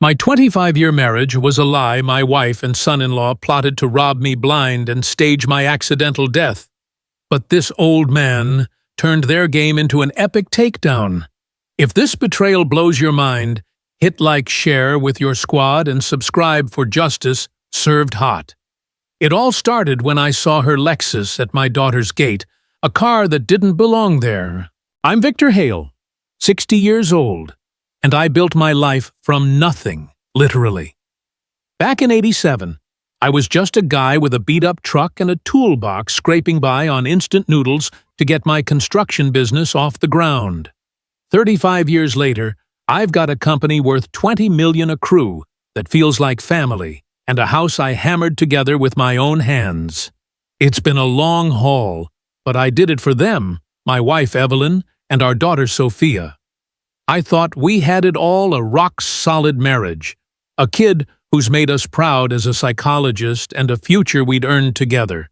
My 25-year marriage was a lie. My wife and son-in-law plotted to rob me blind and stage my accidental death. But this old man turned their game into an epic takedown. If this betrayal blows your mind, hit like, share with your squad, and subscribe for justice served hot. It all started when I saw her Lexus at my daughter's gate, a car that didn't belong there. I'm Victor Hale, 60 years old, and I built my life from nothing, literally. Back in '87, I was just a guy with a beat-up truck and a toolbox scraping by on instant noodles to get my construction business off the ground. 35 years later, I've got a company worth $20 million a crew that feels like family, and a house I hammered together with my own hands. It's been a long haul, but I did it for them, my wife Evelyn, and our daughter Sophia. I thought we had it all, a rock-solid marriage, a kid who's made us proud as a psychologist, and a future we'd earned together.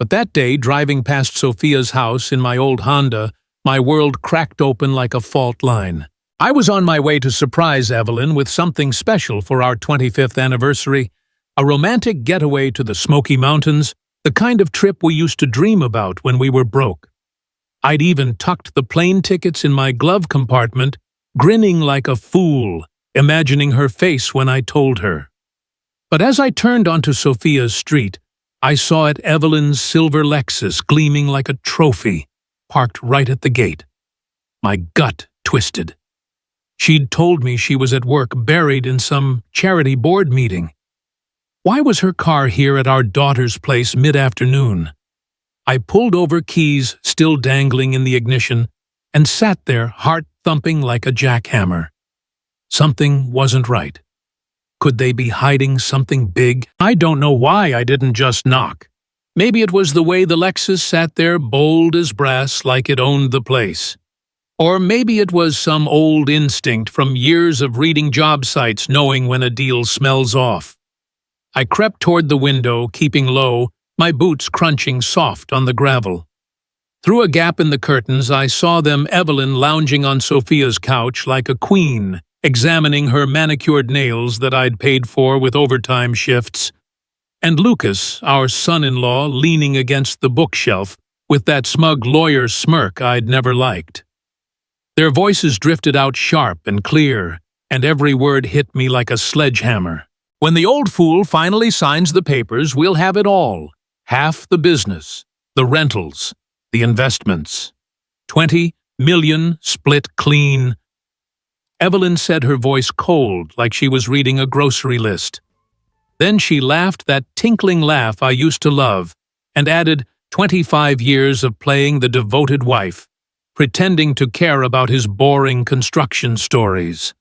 But that day, driving past Sophia's house in my old Honda, my world cracked open like a fault line. I was on my way to surprise Evelyn with something special for our 25th anniversary, a romantic getaway to the Smoky Mountains, the kind of trip we used to dream about when we were broke. I'd even tucked the plane tickets in my glove compartment, grinning like a fool, imagining her face when I told her. But as I turned onto Sophia's street, I saw Evelyn's silver Lexus gleaming like a trophy, parked right at the gate. My gut twisted. She'd told me she was at work buried in some charity board meeting. Why was her car here at our daughter's place mid-afternoon? I pulled over, keys still dangling in the ignition, and sat there, heart thumping like a jackhammer. Something wasn't right. Could they be hiding something big? I don't know why I didn't just knock. Maybe it was the way the Lexus sat there, bold as brass, like it owned the place. Or maybe it was some old instinct from years of reading job sites, knowing when a deal smells off. I crept toward the window, keeping low, my boots crunching soft on the gravel. Through a gap in the curtains, I saw them, Evelyn lounging on Sophia's couch like a queen, examining her manicured nails that I'd paid for with overtime shifts, and Lucas, our son-in-law, leaning against the bookshelf with that smug lawyer smirk I'd never liked. Their voices drifted out sharp and clear, and every word hit me like a sledgehammer. When the old fool finally signs the papers, we'll have it all. Half the business, the rentals, the investments. 20 million split clean. Evelyn said, her voice cold, like she was reading a grocery list. Then she laughed that tinkling laugh I used to love, and added 25 years of playing the devoted wife, pretending to care about his boring construction stories.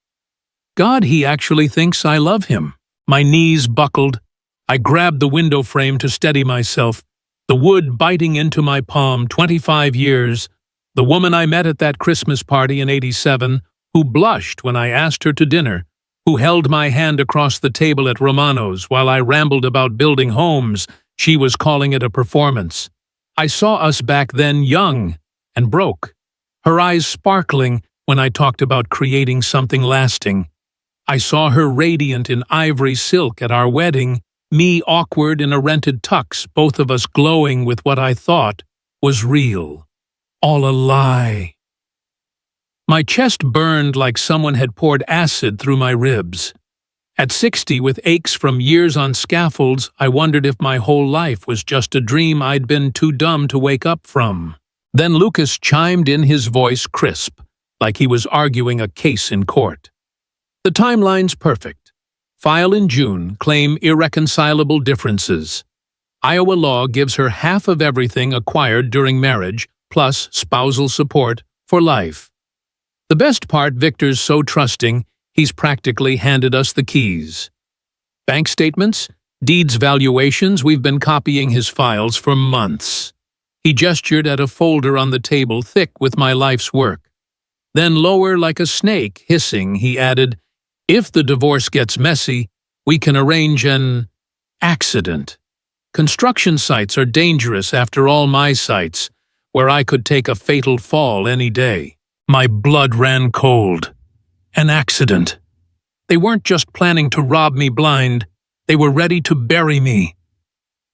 God, he actually thinks I love him. My knees buckled. I grabbed the window frame to steady myself, the wood biting into my palm. 25 years. The woman I met at that Christmas party in '87, who blushed when I asked her to dinner, who held my hand across the table at Romano's while I rambled about building homes. She was calling it a performance. I saw us back then young and broke, her eyes sparkling when I talked about creating something lasting. I saw her radiant in ivory silk at our wedding, me awkward in a rented tux, both of us glowing with what I thought was real. All a lie. My chest burned like someone had poured acid through my ribs. At 60, with aches from years on scaffolds, I wondered if my whole life was just a dream I'd been too dumb to wake up from. Then Lucas chimed in, his voice crisp, like he was arguing a case in court. The timeline's perfect. File in June, claim irreconcilable differences. Iowa law gives her half of everything acquired during marriage, plus spousal support, for life. The best part, Victor's so trusting, he's practically handed us the keys. Bank statements, deeds, valuations, we've been copying his files for months. He gestured at a folder on the table thick with my life's work. Then lower like a snake, hissing, he added, if the divorce gets messy, we can arrange an accident. Construction sites are dangerous, after all, my sites, where I could take a fatal fall any day. My blood ran cold. An accident. They weren't just planning to rob me blind, they were ready to bury me.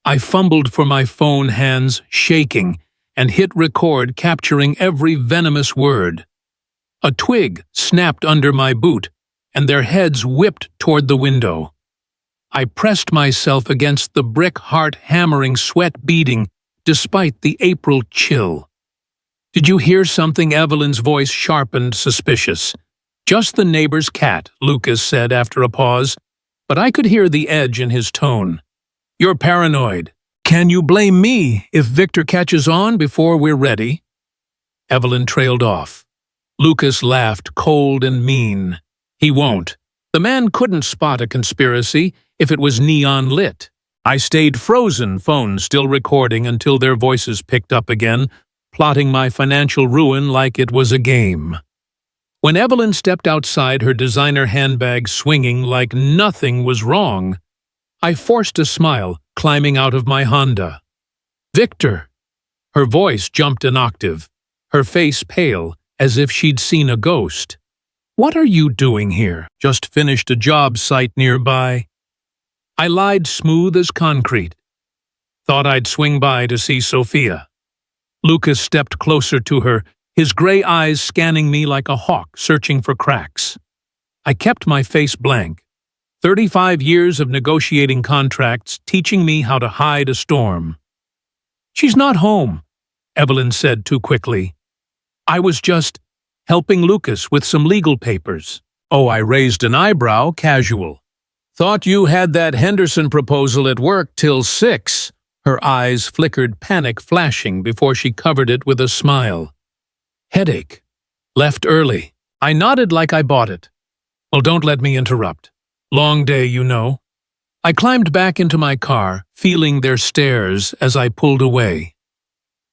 I fumbled for my phone, hands shaking, and hit record, capturing every venomous word. A twig snapped under my boot, and their heads whipped toward the window. I pressed myself against the brick, heart hammering, sweat beading, despite the April chill. "Did you hear something?" Evelyn's voice sharpened, suspicious. "Just the neighbor's cat," Lucas said after a pause, but I could hear the edge in his tone. "You're paranoid. Can you blame me if Victor catches on before we're ready?" Evelyn trailed off. Lucas laughed, cold and mean. "He won't. The man couldn't spot a conspiracy if it was neon lit." I stayed frozen, phone still recording, until their voices picked up again, plotting my financial ruin like it was a game. When Evelyn stepped outside, her designer handbag swinging like nothing was wrong, I forced a smile, climbing out of my Honda. "Victor!" Her voice jumped an octave, her face pale, as if she'd seen a ghost. "What are you doing here?" "Just finished a job site nearby." I lied, smooth as concrete. "Thought I'd swing by to see Sophia." Lucas stepped closer to her, his gray eyes scanning me like a hawk searching for cracks. I kept my face blank. 35 years of negotiating contracts, teaching me how to hide a storm. "She's not home," Evelyn said too quickly. "I was just helping Lucas with some legal papers." "Oh," I raised an eyebrow, casual. "Thought you had that Henderson proposal at work till 6. Her eyes flickered, panic flashing before she covered it with a smile. "Headache. Left early." I nodded like I bought it. "Well, don't let me interrupt. Long day, you know." I climbed back into my car, feeling their stares as I pulled away.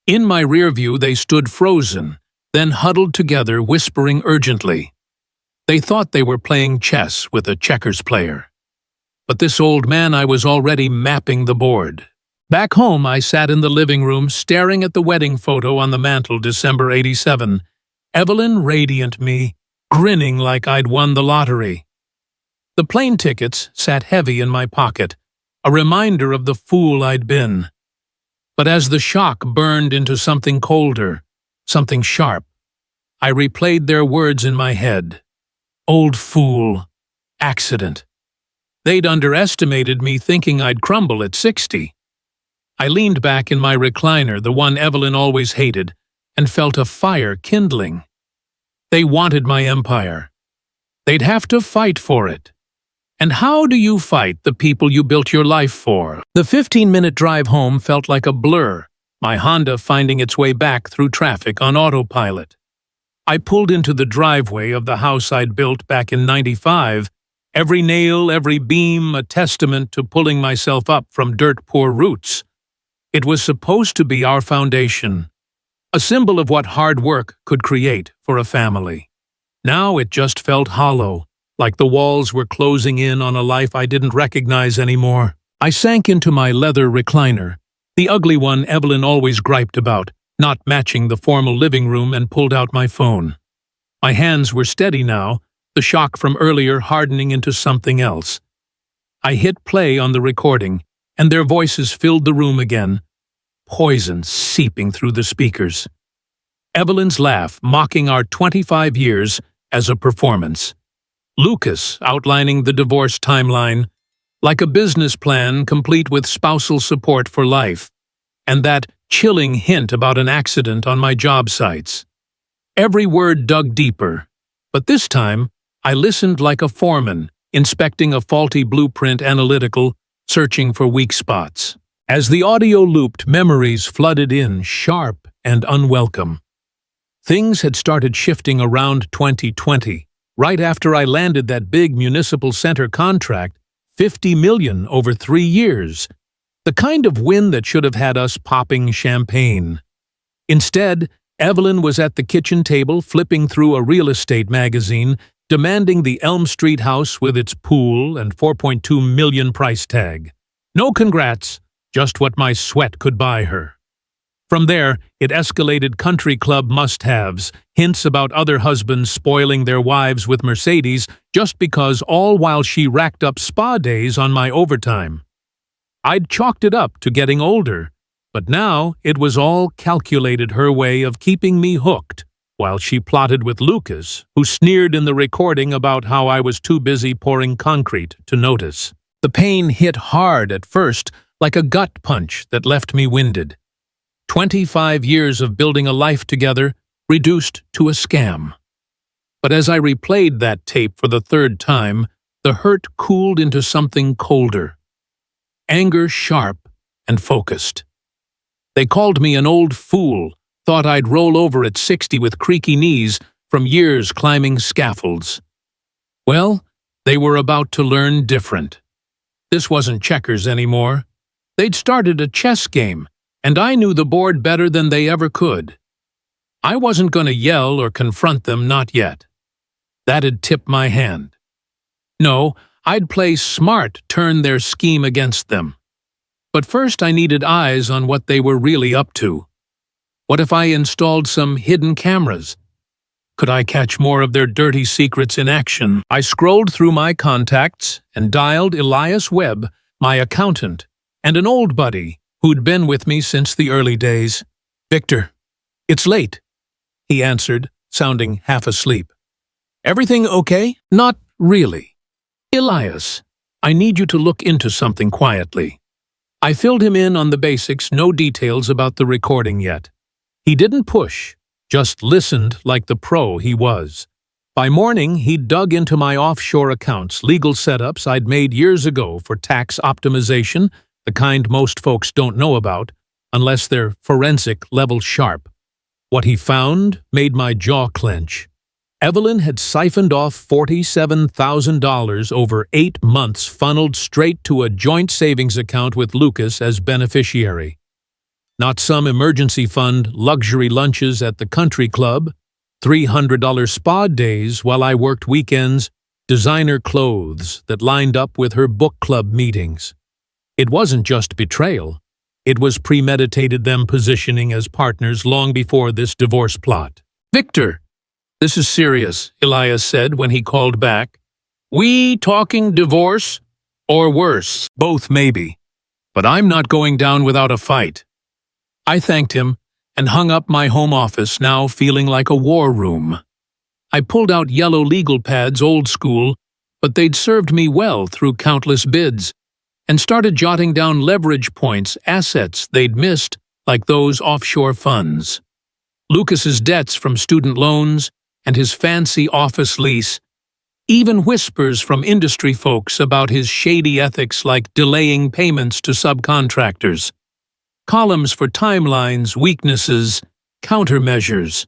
In my rear view, they stood frozen, then huddled together, whispering urgently. They thought they were playing chess with a checkers player. But this old man, I was already mapping the board. Back home, I sat in the living room, staring at the wedding photo on the mantel, December '87. Evelyn radiant, me, grinning like I'd won the lottery. The plane tickets sat heavy in my pocket, a reminder of the fool I'd been. But as the shock burned into something colder, something sharp, I replayed their words in my head. Old fool. Accident. They'd underestimated me, thinking I'd crumble at 60. I leaned back in my recliner, the one Evelyn always hated, and felt a fire kindling. They wanted my empire. They'd have to fight for it. And how do you fight the people you built your life for? The 15-minute drive home felt like a blur, my Honda finding its way back through traffic on autopilot. I pulled into the driveway of the house I'd built back in '95, every nail, every beam a testament to pulling myself up from dirt-poor roots. It was supposed to be our foundation, a symbol of what hard work could create for a family. Now it just felt hollow, like the walls were closing in on a life I didn't recognize anymore. I sank into my leather recliner, the ugly one Evelyn always griped about, not matching the formal living room, and pulled out my phone. My hands were steady now, the shock from earlier hardening into something else. I hit play on the recording, and their voices filled the room again, poison seeping through the speakers. Evelyn's laugh mocking our 25 years as a performance. Lucas outlining the divorce timeline, like a business plan complete with spousal support for life, and that chilling hint about an accident on my job sites. Every word dug deeper, but this time I listened like a foreman, inspecting a faulty blueprint, analytical, searching for weak spots. As the audio looped, memories flooded in, sharp and unwelcome. Things had started shifting around 2020, right after I landed that big municipal center contract, $50 million over 3 years, the kind of win that should have had us popping champagne. Instead, Evelyn was at the kitchen table flipping through a real estate magazine, demanding the Elm Street house with its pool and $4.2 million price tag. No congrats, just what my sweat could buy her. From there, it escalated country club must-haves, hints about other husbands spoiling their wives with Mercedes just because, all while she racked up spa days on my overtime. I'd chalked it up to getting older, but now it was all calculated her way of keeping me hooked, while she plotted with Lucas, who sneered in the recording about how I was too busy pouring concrete to notice. The pain hit hard at first, like a gut punch that left me winded. 25 years of building a life together, reduced to a scam. But as I replayed that tape for the third time, the hurt cooled into something colder. Anger sharp and focused. They called me an old fool, thought I'd roll over at 60 with creaky knees from years climbing scaffolds. Well, they were about to learn different. This wasn't checkers anymore. They'd started a chess game, and I knew the board better than they ever could. I wasn't going to yell or confront them, not yet. That'd tip my hand. No, I'd play smart, turn their scheme against them. But first I needed eyes on what they were really up to. What if I installed some hidden cameras? Could I catch more of their dirty secrets in action? I scrolled through my contacts and dialed Elias Webb, my accountant, and an old buddy who'd been with me since the early days. "Victor, it's late," he answered, sounding half asleep. "Everything okay?" "Not really. Elias, I need you to look into something quietly." I filled him in on the basics, no details about the recording yet. He didn't push, just listened like the pro he was. By morning, he'd dug into my offshore accounts, legal setups I'd made years ago for tax optimization, the kind most folks don't know about, unless they're forensic level sharp. What he found made my jaw clench. Evelyn had siphoned off $47,000 over 8 months, funneled straight to a joint savings account with Lucas as beneficiary. Not some emergency fund, luxury lunches at the country club, $300 spa days while I worked weekends, designer clothes that lined up with her book club meetings. It wasn't just betrayal. It was premeditated, them positioning as partners long before this divorce plot. "Victor, this is serious," Elias said when he called back. "We talking divorce? Or worse? Both maybe. But I'm not going down without a fight." I thanked him and hung up my home office, now feeling like a war room. I pulled out yellow legal pads, old school, but they'd served me well through countless bids, and started jotting down leverage points, assets they'd missed, like those offshore funds. Lucas's debts from student loans and his fancy office lease, even whispers from industry folks about his shady ethics like delaying payments to subcontractors. Columns for timelines, weaknesses, countermeasures.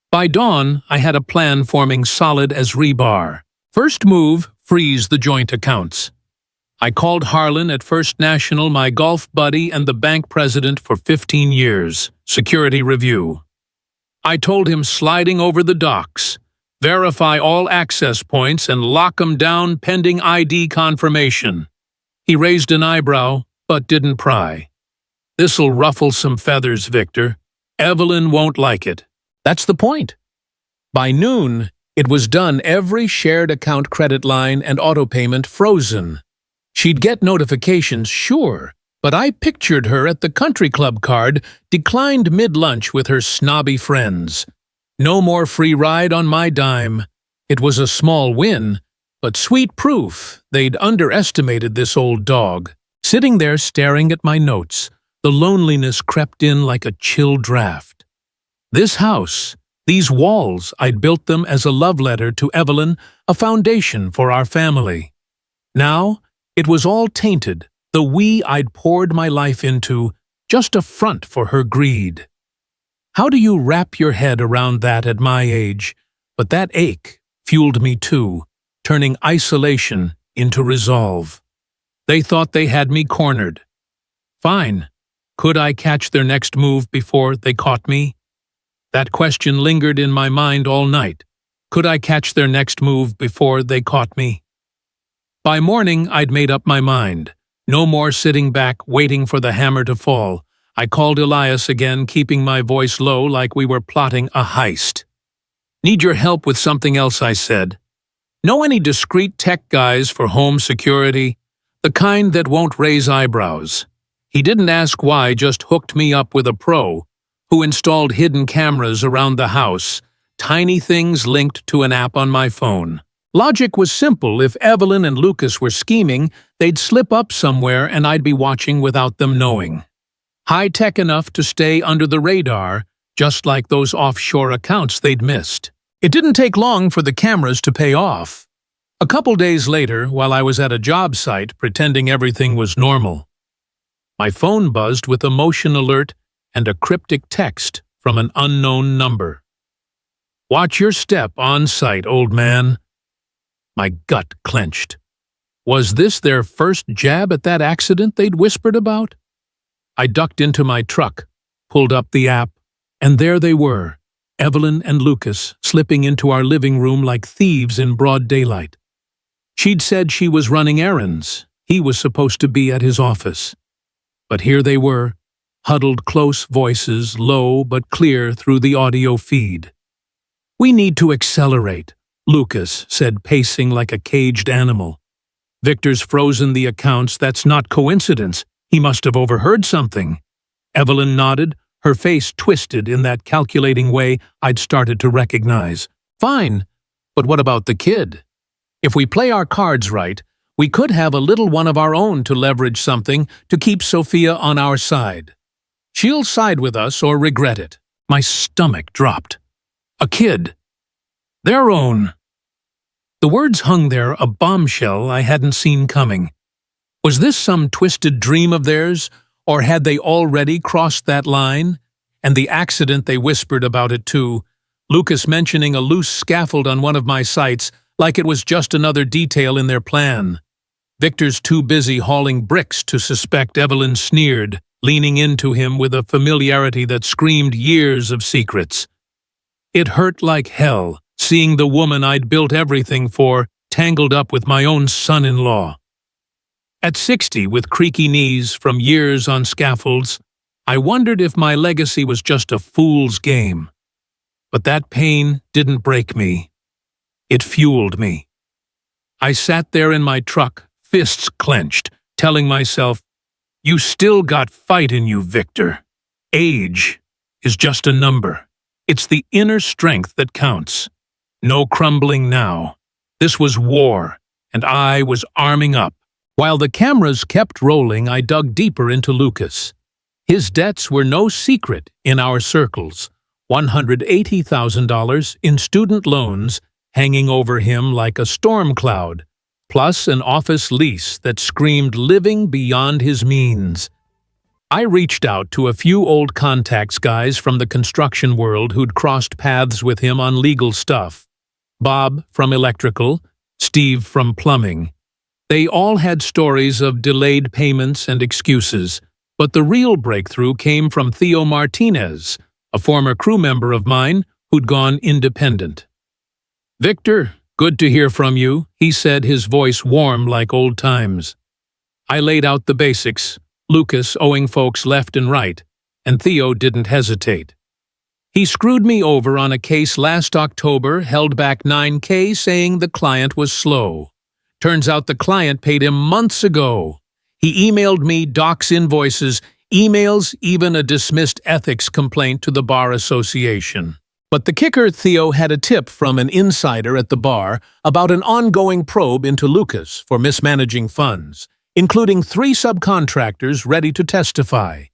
By dawn, I had a plan forming solid as rebar. First move, freeze the joint accounts. I called Harlan at First National, my golf buddy and the bank president for 15 years. Security review. I told him sliding over the docks, verify all access points and lock 'em down pending ID confirmation. He raised an eyebrow, but didn't pry. "This'll ruffle some feathers, Victor. Evelyn won't like it." That's the point. By noon, it was done, every shared account credit line and auto payment frozen. She'd get notifications, sure, but I pictured her at the country club card, declined mid-lunch with her snobby friends. No more free ride on my dime. It was a small win, but sweet proof they'd underestimated this old dog. Sitting there staring at my notes, the loneliness crept in like a chill draft. This house, these walls, I'd built them as a love letter to Evelyn, a foundation for our family. Now, it was all tainted, the we I'd poured my life into, just a front for her greed. How do you wrap your head around that at my age? But that ache fueled me too, turning isolation into resolve. They thought they had me cornered. Fine. Could I catch their next move before they caught me? That question lingered in my mind all night. Could I catch their next move before they caught me? By morning, I'd made up my mind. No more sitting back, waiting for the hammer to fall. I called Elias again, keeping my voice low like we were plotting a heist. "Need your help with something else," I said. "Know any discreet tech guys for home security? The kind that won't raise eyebrows." He didn't ask why, just hooked me up with a pro who installed hidden cameras around the house, tiny things linked to an app on my phone. Logic was simple. If Evelyn and Lucas were scheming, they'd slip up somewhere and I'd be watching without them knowing. High-tech enough to stay under the radar, just like those offshore accounts they'd missed. It didn't take long for the cameras to pay off. A couple days later, while I was at a job site pretending everything was normal, my phone buzzed with a motion alert and a cryptic text from an unknown number. "Watch your step on site, old man." My gut clenched. Was this their first jab at that accident they'd whispered about? I ducked into my truck, pulled up the app, and there they were, Evelyn and Lucas, slipping into our living room like thieves in broad daylight. She'd said she was running errands. He was supposed to be at his office. But here they were, huddled close, voices low but clear through the audio feed. "We need to accelerate," Lucas said, pacing like a caged animal. "Victor's frozen the accounts. That's not coincidence. He must have overheard something." Evelyn nodded, her face twisted in that calculating way I'd started to recognize. "Fine, but what about the kid? If we play our cards right, we could have a little one of our own to leverage something to keep Sophia on our side. She'll side with us or regret it." My stomach dropped. A kid. Their own. The words hung there, a bombshell I hadn't seen coming. Was this some twisted dream of theirs, or had they already crossed that line? And the accident they whispered about it too, Lucas mentioning a loose scaffold on one of my sites like it was just another detail in their plan. Victor's too busy hauling bricks to suspect. Evelyn sneered, leaning into him with a familiarity that screamed years of secrets. It hurt like hell, seeing the woman I'd built everything for tangled up with my own son-in-law. At 60, with creaky knees from years on scaffolds, I wondered if my legacy was just a fool's game. But that pain didn't break me. It fueled me. I sat there in my truck, fists clenched, telling myself, "You still got fight in you, Victor. Age is just a number. It's the inner strength that counts. No crumbling now. This was war, and I was arming up." While the cameras kept rolling, I dug deeper into Lucas. His debts were no secret in our circles. $180,000 in student loans hanging over him like a storm cloud, plus an office lease that screamed living beyond his means. I reached out to a few old contacts guys from the construction world who'd crossed paths with him on legal stuff. Bob from electrical, Steve from plumbing. They all had stories of delayed payments and excuses, but the real breakthrough came from Theo Martinez, a former crew member of mine who'd gone independent. "Victor, good to hear from you," he said, his voice warm like old times. I laid out the basics, Lucas owing folks left and right, and Theo didn't hesitate. He screwed me over on a case last October, held back $9K, saying the client was slow. Turns out the client paid him months ago. He emailed me docs invoices, emails, even a dismissed ethics complaint to the Bar Association. But the kicker, Theo had a tip from an insider at the bar about an ongoing probe into Lucas for mismanaging funds, including 3 subcontractors ready to testify.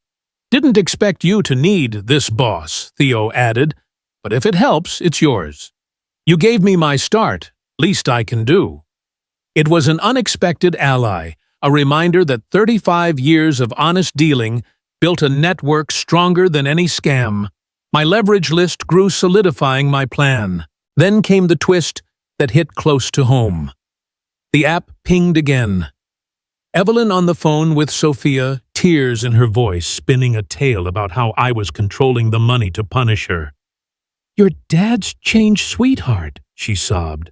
"Didn't expect you to need this boss," Theo added, "but if it helps, it's yours. You gave me my start, least I can do." It was an unexpected ally, a reminder that 35 years of honest dealing built a network stronger than any scam. My leverage list grew, solidifying my plan. Then came the twist that hit close to home. The app pinged again. Evelyn on the phone with Sophia, tears in her voice, spinning a tale about how I was controlling the money to punish her. "Your dad's changed sweetheart," she sobbed.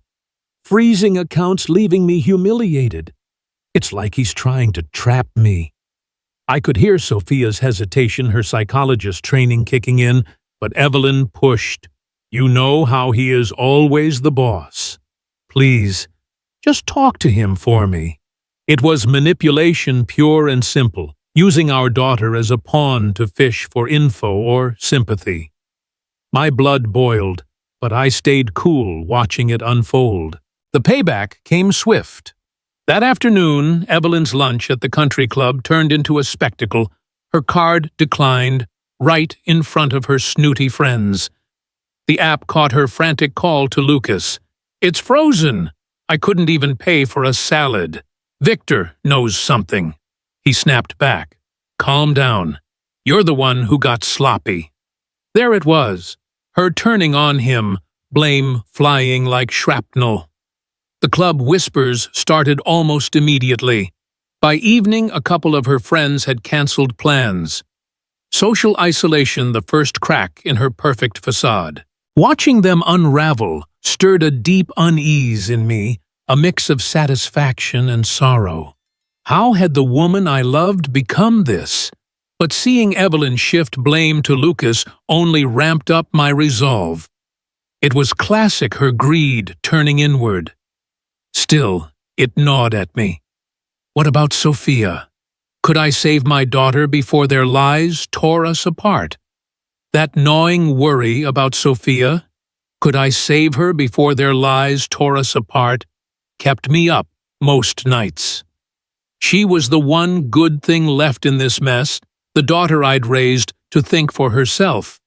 "Freezing accounts, leaving me humiliated. It's like he's trying to trap me." I could hear Sophia's hesitation, her psychologist training kicking in, but Evelyn pushed. You know how he is always the boss. Please, just talk to him for me. It was manipulation pure and simple, using our daughter as a pawn to fish for info or sympathy. My blood boiled, but I stayed cool watching it unfold. The payback came swift. That afternoon, Evelyn's lunch at the country club turned into a spectacle. Her card declined, right in front of her snooty friends. The app caught her frantic call to Lucas. It's frozen. I couldn't even pay for a salad. Victor knows something. He snapped back. Calm down. You're the one who got sloppy. There it was, her turning on him, blame flying like shrapnel. The club whispers started almost immediately. By evening, a couple of her friends had cancelled plans. Social isolation, the first crack in her perfect facade. Watching them unravel stirred a deep unease in me, a mix of satisfaction and sorrow. How had the woman I loved become this? But seeing Evelyn shift blame to Lucas only ramped up my resolve. It was classic, her greed turning inward. Still, it gnawed at me. What about Sophia? Could I save my daughter before their lies tore us apart? That gnawing worry about Sophia, could I save her before their lies tore us apart, kept me up most nights. She was the one good thing left in this mess, the daughter I'd raised to think for herself.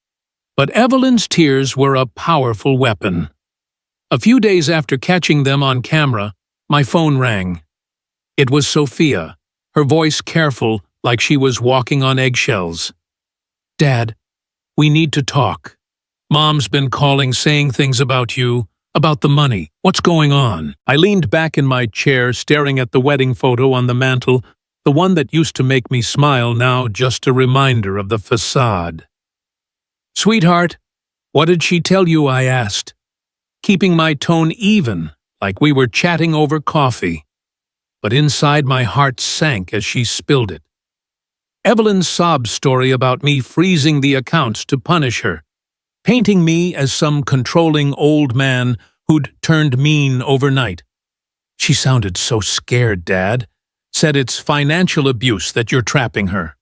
But Evelyn's tears were a powerful weapon. A few days after catching them on camera, my phone rang. It was Sophia, her voice careful like she was walking on eggshells. Dad, we need to talk. Mom's been calling saying things about you, about the money. What's going on? I leaned back in my chair staring at the wedding photo on the mantel, the one that used to make me smile, now just a reminder of the facade. Sweetheart, what did she tell you? I asked, keeping my tone even, like we were chatting over coffee. But inside my heart sank as she spilled it. Evelyn's sob story about me freezing the accounts to punish her, painting me as some controlling old man who'd turned mean overnight. She sounded so scared, Dad. Said it's financial abuse that you're trapping her.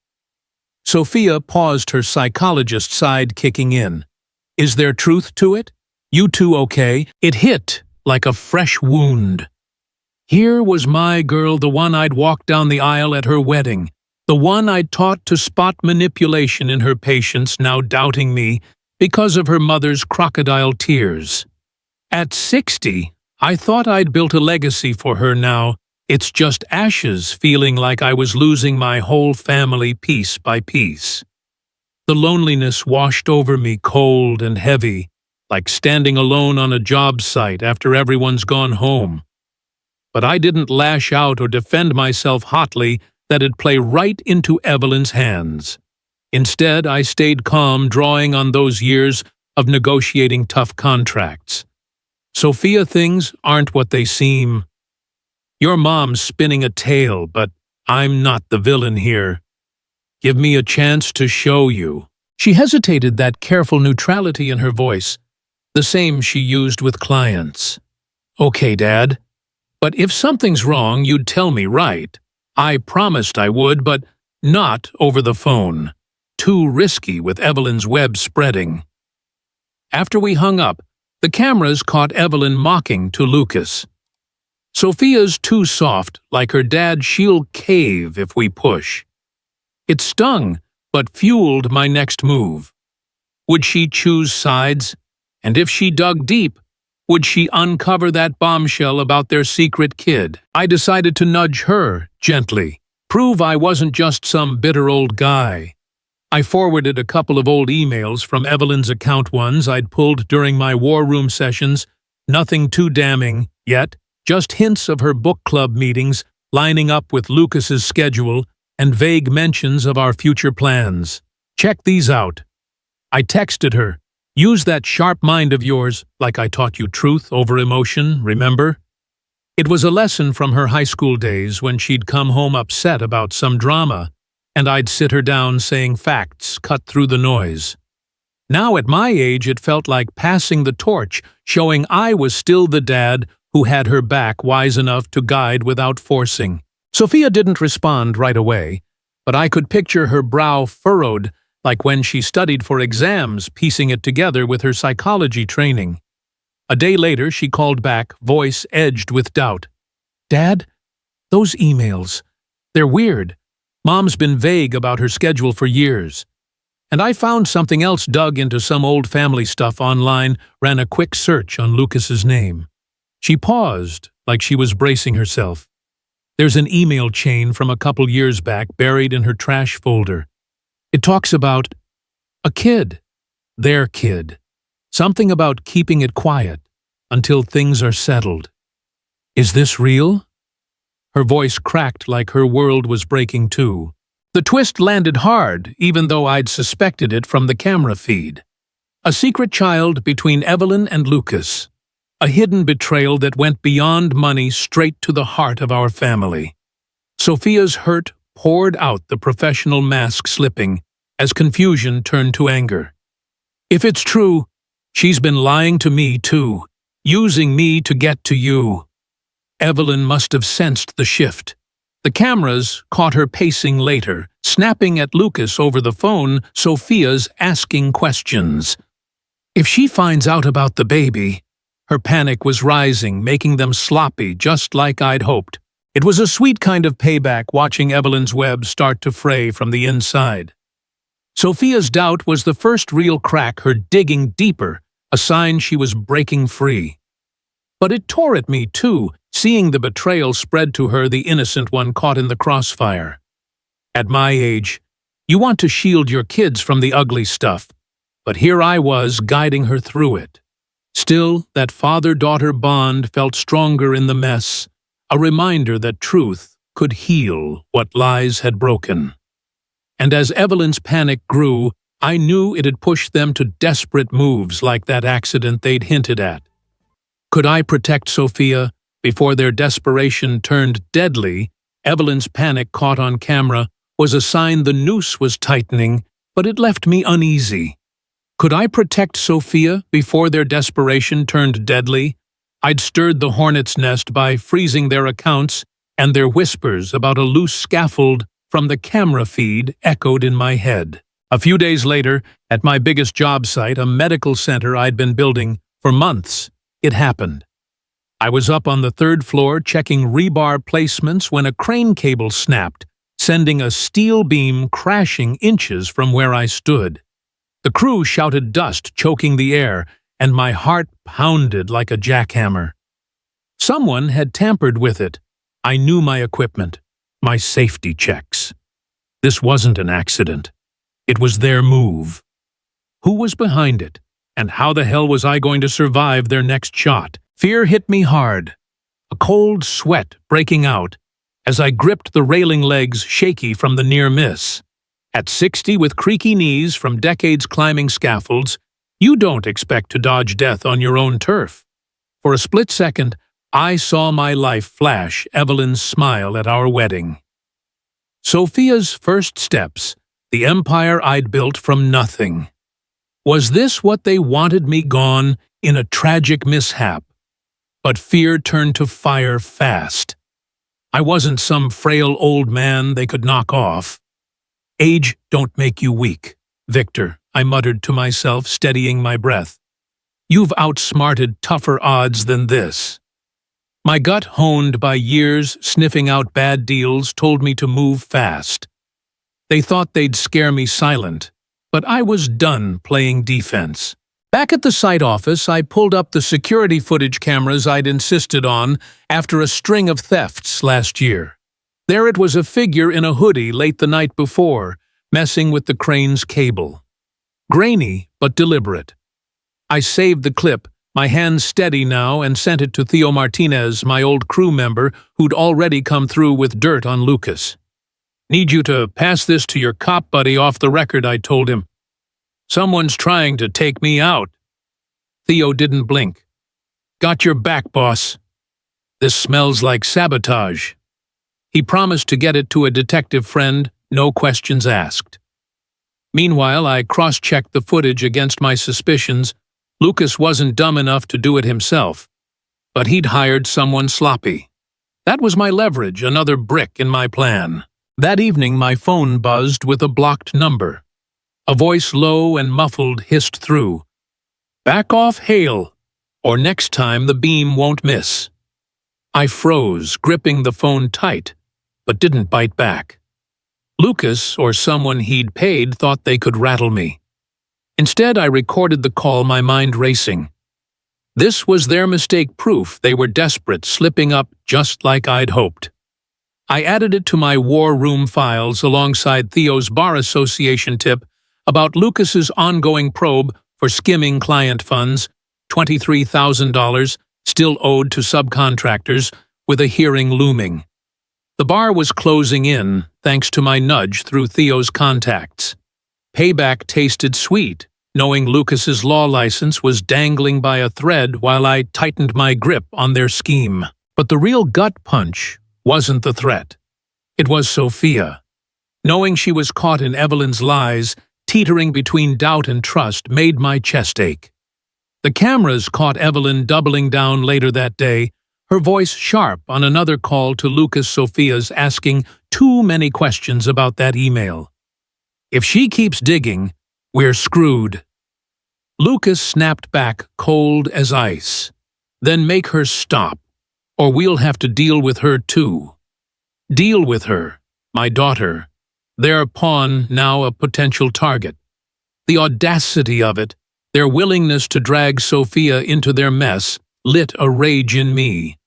Sophia paused, her psychologist side kicking in. Is there truth to it? You two okay? It hit like a fresh wound. Here was my girl, the one I'd walked down the aisle at her wedding, the one I'd taught to spot manipulation in her patients, now doubting me because of her mother's crocodile tears. At 60, I thought I'd built a legacy for her. Now it's just ashes, feeling like I was losing my whole family piece by piece. The loneliness washed over me cold and heavy, like standing alone on a job site after everyone's gone home. But I didn't lash out or defend myself hotly. That'd play right into Evelyn's hands. Instead, I stayed calm, drawing on those years of negotiating tough contracts. Sophia, things aren't what they seem. Your mom's spinning a tale, but I'm not the villain here. Give me a chance to show you. She hesitated, that careful neutrality in her voice, the same she used with clients. Okay, Dad. But if something's wrong, you'd tell me, right? I promised I would, but not over the phone. Too risky with Evelyn's web spreading. After we hung up, the cameras caught Evelyn mocking to Lucas. Sophia's too soft, like her dad, she'll cave if we push. It stung, but fueled my next move. Would she choose sides? And if she dug deep, would she uncover that bombshell about their secret kid? I decided to nudge her gently, prove I wasn't just some bitter old guy. I forwarded a couple of old emails from Evelyn's account, ones I'd pulled during my war room sessions, nothing too damning yet, just hints of her book club meetings lining up with Lucas's schedule and vague mentions of our future plans. Check these out. I texted her, use that sharp mind of yours, like I taught you truth over emotion, remember? It was a lesson from her high school days when she'd come home upset about some drama, and I'd sit her down saying facts cut through the noise. Now at my age it felt like passing the torch, showing I was still the dad who had her back, wise enough to guide without forcing. Sophia didn't respond right away, but I could picture her brow furrowed, like when she studied for exams, piecing it together with her psychology training. A day later she called back, voice edged with doubt. "Dad, those emails, they're weird. Mom's been vague about her schedule for years. And I found something else, dug into some old family stuff online, ran a quick search on Lucas's name." She paused, like she was bracing herself. "There's an email chain from a couple years back buried in her trash folder. It talks about a kid, their kid. Something about keeping it quiet until things are settled. Is this real?" Her voice cracked like her world was breaking too. The twist landed hard, even though I'd suspected it from the camera feed. A secret child between Evelyn and Lucas. A hidden betrayal that went beyond money, straight to the heart of our family. Sophia's hurt poured out, the professional mask slipping, as confusion turned to anger. If it's true, she's been lying to me too, using me to get to you. Evelyn must have sensed the shift. The cameras caught her pacing later, snapping at Lucas over the phone. Sophia's asking questions. If she finds out about the baby... Her panic was rising, making them sloppy, just like I'd hoped. It was a sweet kind of payback, watching Evelyn's web start to fray from the inside. Sophia's doubt was the first real crack, her digging deeper, a sign she was breaking free. But it tore at me too, seeing the betrayal spread to her, the innocent one caught in the crossfire. At my age, you want to shield your kids from the ugly stuff, but here I was guiding her through it. Still, that father-daughter bond felt stronger in the mess, a reminder that truth could heal what lies had broken. And as Evelyn's panic grew, I knew it'd push them to desperate moves like that accident they'd hinted at. Could I protect Sophia before their desperation turned deadly? Evelyn's panic, caught on camera, was a sign the noose was tightening, but it left me uneasy. Could I protect Sophia before their desperation turned deadly? I'd stirred the hornet's nest by freezing their accounts, and their whispers about a loose scaffold from the camera feed echoed in my head. A few days later, at my biggest job site, a medical center I'd been building for months, it happened. I was up on the third floor checking rebar placements when a crane cable snapped, sending a steel beam crashing inches from where I stood. The crew shouted, dust choking the air, and my heart pounded like a jackhammer. Someone had tampered with it. I knew my equipment, my safety checks. This wasn't an accident. It was their move. Who was behind it, and how the hell was I going to survive their next shot? Fear hit me hard, a cold sweat breaking out as I gripped the railing legs, shaky from the near miss. At 60, with creaky knees from decades climbing scaffolds, you don't expect to dodge death on your own turf. For a split second, I saw my life flash, Evelyn's smile at our wedding. Sophia's first steps, the empire I'd built from nothing. Was this what they wanted me gone in a tragic mishap? But fear turned to fire fast. I wasn't some frail old man they could knock off. Age don't make you weak, Victor, I muttered to myself, steadying my breath. You've outsmarted tougher odds than this. My gut, honed by years sniffing out bad deals, told me to move fast. They thought they'd scare me silent, but I was done playing defense. Back at the site office, I pulled up the security footage cameras I'd insisted on after a string of thefts last year. There it was, a figure in a hoodie late the night before, messing with the crane's cable. Grainy, but deliberate. I saved the clip, my hands steady now, and sent it to Theo Martinez, my old crew member who'd already come through with dirt on Lucas. Need you to pass this to your cop buddy off the record, I told him. Someone's trying to take me out. Theo didn't blink. Got your back, boss. This smells like sabotage. He promised to get it to a detective friend, no questions asked. Meanwhile, I cross-checked the footage against my suspicions. Lucas wasn't dumb enough to do it himself, but he'd hired someone sloppy. That was my leverage, another brick in my plan. That evening, my phone buzzed with a blocked number. A voice low and muffled hissed through. "Back off, Hale, or next time the beam won't miss." I froze, gripping the phone tight, but didn't bite back. Lucas, or someone he'd paid, thought they could rattle me. Instead, I recorded the call, my mind racing. This was their mistake proof. They were desperate, slipping up just like I'd hoped. I added it to my war room files alongside Theo's Bar Association tip about Lucas's ongoing probe for skimming client funds, $23,000, still owed to subcontractors, with a hearing looming. The bar was closing in, thanks to my nudge through Theo's contacts. Payback tasted sweet, knowing Lucas's law license was dangling by a thread while I tightened my grip on their scheme. But the real gut punch wasn't the threat. It was Sophia. Knowing she was caught in Evelyn's lies, teetering between doubt and trust, made my chest ache. The cameras caught Evelyn doubling down later that day, her voice sharp on another call to Lucas Sophia's, asking too many questions about that email. If she keeps digging, we're screwed. Lucas snapped back, cold as ice. Then make her stop, or we'll have to deal with her too. Deal with her, my daughter, their pawn, now a potential target. The audacity of it, their willingness to drag Sophia into their mess, lit a rage in me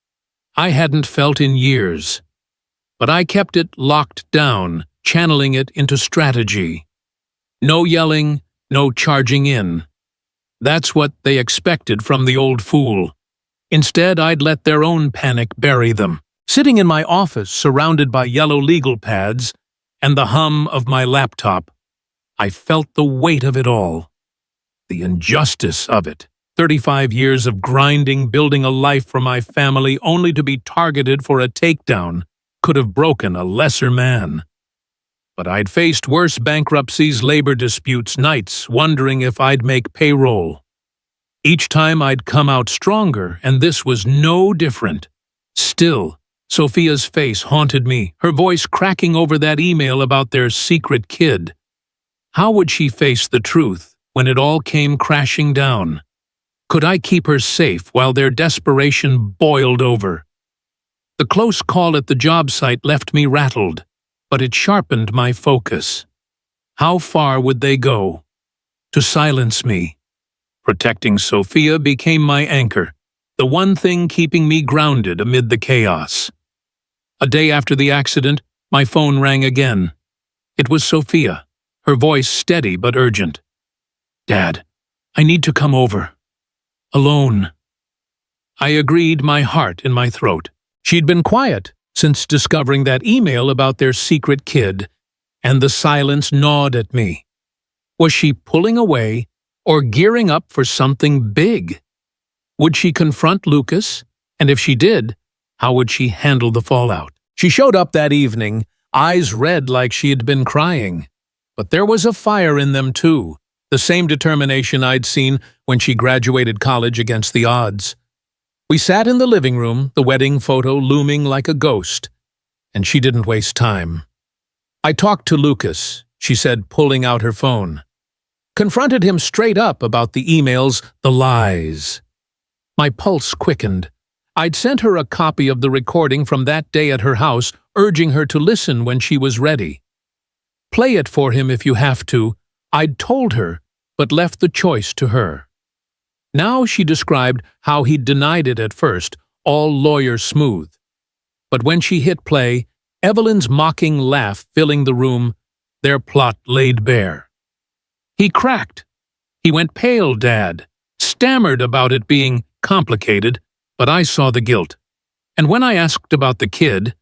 I hadn't felt in years. But I kept it locked down, channeling it into strategy. No yelling, no charging in. That's what they expected from the old fool. Instead, I'd let their own panic bury them. Sitting in my office, surrounded by yellow legal pads and the hum of my laptop, I felt the weight of it all. The injustice of it. 35 years of grinding, building a life for my family, only to be targeted for a takedown, could have broken a lesser man. But I'd faced worse bankruptcies, labor disputes, nights wondering if I'd make payroll. Each time I'd come out stronger, and this was no different. Still, Sophia's face haunted me, her voice cracking over that email about their secret kid. How would she face the truth when it all came crashing down? Could I keep her safe while their desperation boiled over? The close call at the job site left me rattled, but it sharpened my focus. How far would they go? To silence me. Protecting Sophia became my anchor, the one thing keeping me grounded amid the chaos. A day after the accident, my phone rang again. It was Sophia, her voice steady but urgent. "Dad, I need to come over. Alone." I agreed, my heart in my throat. She'd been quiet since discovering that email about their secret kid, and the silence gnawed at me. Was she pulling away or gearing up for something big? Would she confront Lucas? And if she did, how would she handle the fallout? She showed up that evening, eyes red like she had been crying. But there was a fire in them too, the same determination I'd seen when she graduated college against the odds. We sat in the living room, the wedding photo looming like a ghost, and she didn't waste time. "I talked to Lucas," she said, pulling out her phone. Confronted him straight up about the emails, the lies. My pulse quickened. I'd sent her a copy of the recording from that day at her house, urging her to listen when she was ready. "Play it for him if you have to," I'd told her, but left the choice to her. Now she described how he'd denied it at first, all lawyer smooth. But when she hit play, Evelyn's mocking laugh filling the room, their plot laid bare. He cracked. He went pale, Dad, stammered about it being complicated, but I saw the guilt. And when I asked about the kid,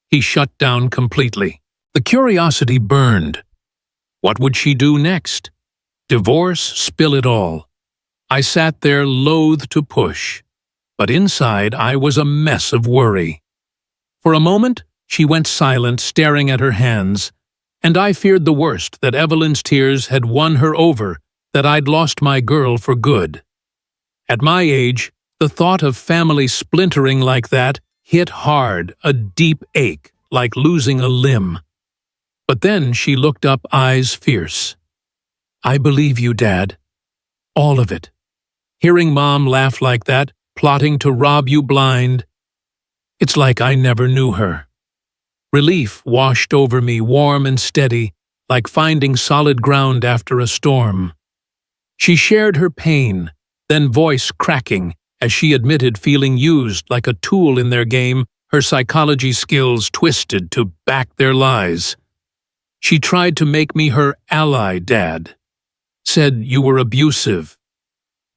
he shut down completely. The curiosity burned. What would she do next? Divorce, spill it all. I sat there loath to push, but inside I was a mess of worry. For a moment, she went silent, staring at her hands. And I feared the worst, that Evelyn's tears had won her over, that I'd lost my girl for good. At my age, the thought of family splintering like that hit hard, a deep ache, like losing a limb. But then she looked up, eyes fierce. "I believe you, Dad. All of it." Hearing Mom laugh like that, plotting to rob you blind, it's like I never knew her. Relief washed over me, warm and steady, like finding solid ground after a storm. She shared her pain, then voice cracking as she admitted feeling used like a tool in their game, her psychology skills twisted to back their lies. She tried to make me her ally, Dad. Said you were abusive.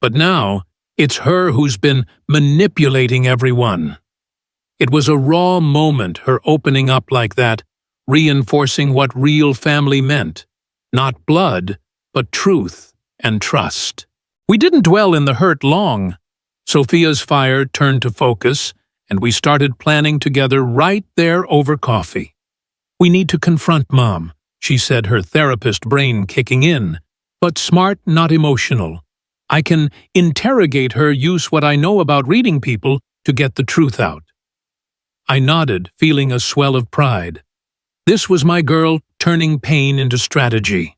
But now, it's her who's been manipulating everyone. It was a raw moment, her opening up like that, reinforcing what real family meant. Not blood, but truth and trust. We didn't dwell in the hurt long. Sophia's fire turned to focus, and we started planning together right there over coffee. "We need to confront Mom," she said, her therapist brain kicking in. "But smart, not emotional. I can interrogate her, use what I know about reading people to get the truth out." I nodded, feeling a swell of pride. This was my girl turning pain into strategy.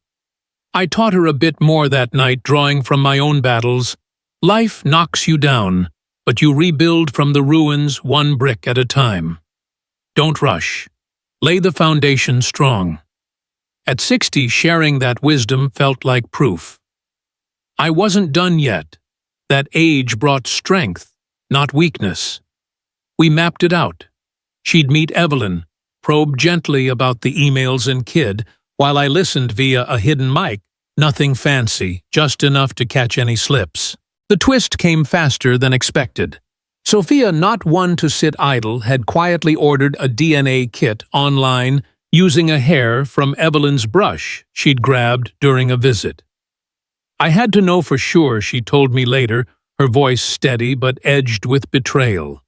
I taught her a bit more that night, drawing from my own battles. Life knocks you down, but you rebuild from the ruins one brick at a time. Don't rush. Lay the foundation strong. At 60, sharing that wisdom felt like proof. I wasn't done yet. That age brought strength, not weakness. We mapped it out. She'd meet Evelyn, probe gently about the emails and kid, while I listened via a hidden mic. Nothing fancy, just enough to catch any slips. The twist came faster than expected. Sophia, not one to sit idle, had quietly ordered a DNA kit online using a hair from Evelyn's brush she'd grabbed during a visit. I had to know for sure, she told me later, her voice steady but edged with betrayal.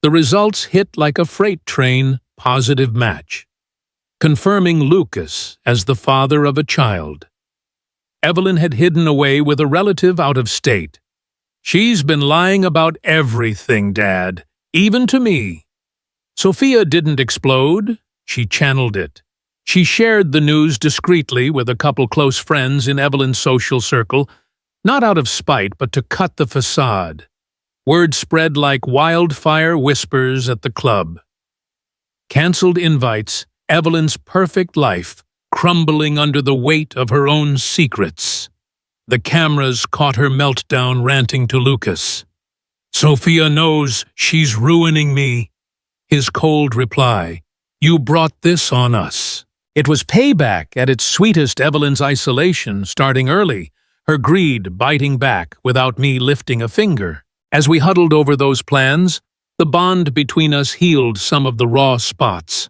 The results hit like a freight train, positive match, confirming Lucas as the father of a child. Evelyn had hidden away with a relative out of state. "She's been lying about everything, Dad, even to me." Sophia didn't explode, she channeled it. She shared the news discreetly with a couple close friends in Evelyn's social circle, not out of spite but to cut the facade. Word spread like wildfire whispers at the club. Cancelled invites, Evelyn's perfect life crumbling under the weight of her own secrets. The cameras caught her meltdown, ranting to Lucas. "Sophia knows she's ruining me." His cold reply, "You brought this on us." It was payback at its sweetest. Evelyn's isolation starting early, her greed biting back without me lifting a finger. As we huddled over those plans, the bond between us healed some of the raw spots.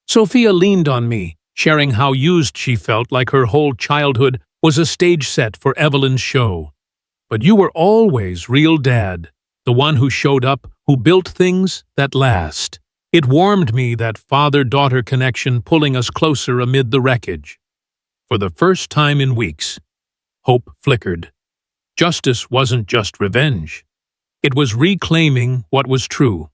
Sophia leaned on me, sharing how used she felt, like her whole childhood was a stage set for Evelyn's show. "But you were always real, Dad, the one who showed up, who built things that last." It warmed me, that father-daughter connection pulling us closer amid the wreckage. For the first time in weeks, hope flickered. Justice wasn't just revenge. It was reclaiming what was true.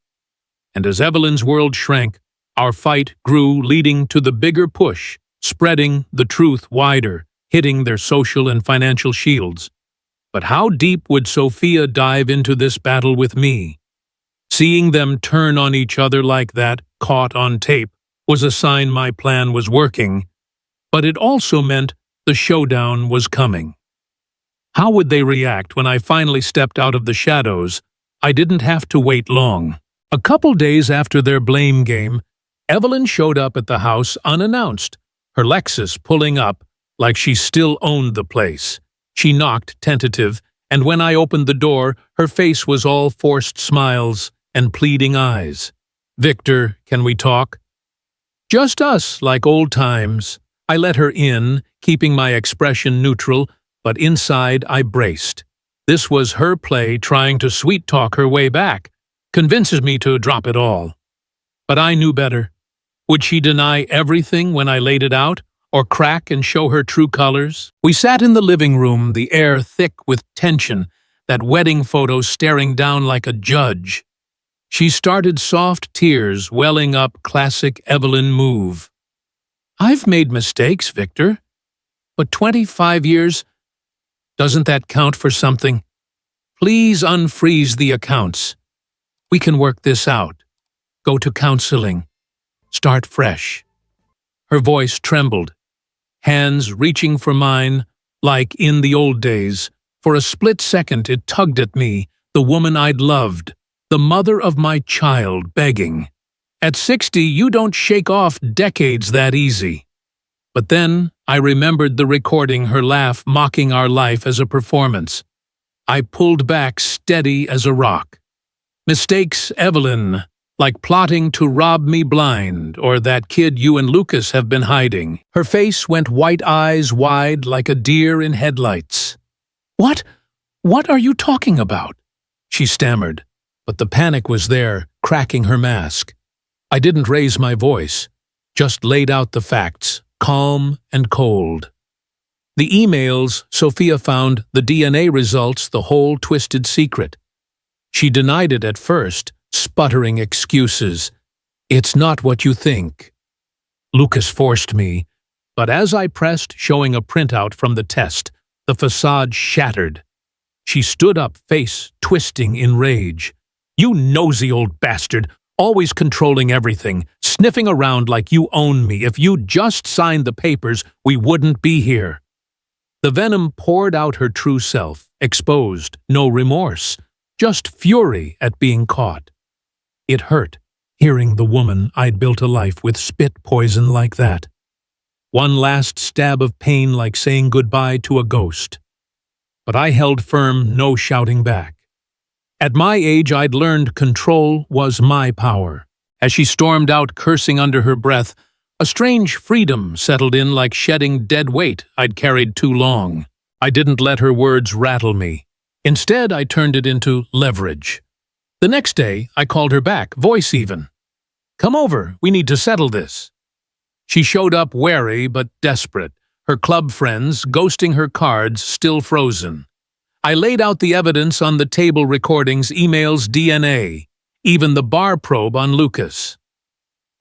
And as Evelyn's world shrank, our fight grew, leading to the bigger push, spreading the truth wider, hitting their social and financial shields. But how deep would Sophia dive into this battle with me? Seeing them turn on each other like that, caught on tape, was a sign my plan was working, but it also meant the showdown was coming. How would they react when I finally stepped out of the shadows? I didn't have to wait long. A couple days after their blame game, Evelyn showed up at the house unannounced, her Lexus pulling up like she still owned the place. She knocked, tentative, and when I opened the door, her face was all forced smiles and pleading eyes. "Victor, can we talk?" "Just us, like old times." I let her in, keeping my expression neutral, but inside I braced. This was her play, trying to sweet-talk her way back, convinces me to drop it all. But I knew better. Would she deny everything when I laid it out, or crack and show her true colors? We sat in the living room, the air thick with tension, that wedding photo staring down like a judge. She started soft tears welling up, classic Evelyn move. I've made mistakes, Victor. But 25 years, doesn't that count for something? Please unfreeze the accounts. We can work this out. Go to counseling. Start fresh. Her voice trembled, hands reaching for mine like in the old days. For a split second it tugged at me, the woman I'd loved, the mother of my child, begging. At 60, you don't shake off decades that easy. But then I remembered the recording, her laugh mocking our life as a performance. I pulled back, steady as a rock. Mistakes, Evelyn, like plotting to rob me blind, or that kid you and Lucas have been hiding. Her face went white, eyes wide like a deer in headlights. What are you talking about? She stammered, but the panic was there, cracking her mask. I didn't raise my voice, just laid out the facts, calm and cold. The emails, Sophia found, the DNA results, the whole twisted secret. She denied it at first, sputtering excuses. It's not what you think. Lucas forced me, but as I pressed, showing a printout from the test, the facade shattered. She stood up, face twisting in rage. You nosy old bastard, always controlling everything, sniffing around like you own me. If you'd just signed the papers, we wouldn't be here. The venom poured out her true self, exposed, no remorse, just fury at being caught. It hurt, hearing the woman I'd built a life with spit poison like that. One last stab of pain, like saying goodbye to a ghost. But I held firm, no shouting back. At my age, I'd learned control was my power. As she stormed out, cursing under her breath, a strange freedom settled in, like shedding dead weight I'd carried too long. I didn't let her words rattle me. Instead, I turned it into leverage. The next day, I called her back, voice even. Come over, we need to settle this. She showed up wary but desperate, her club friends ghosting her cards still frozen. I laid out the evidence on the table, recordings, emails, DNA, even the bar probe on Lucas.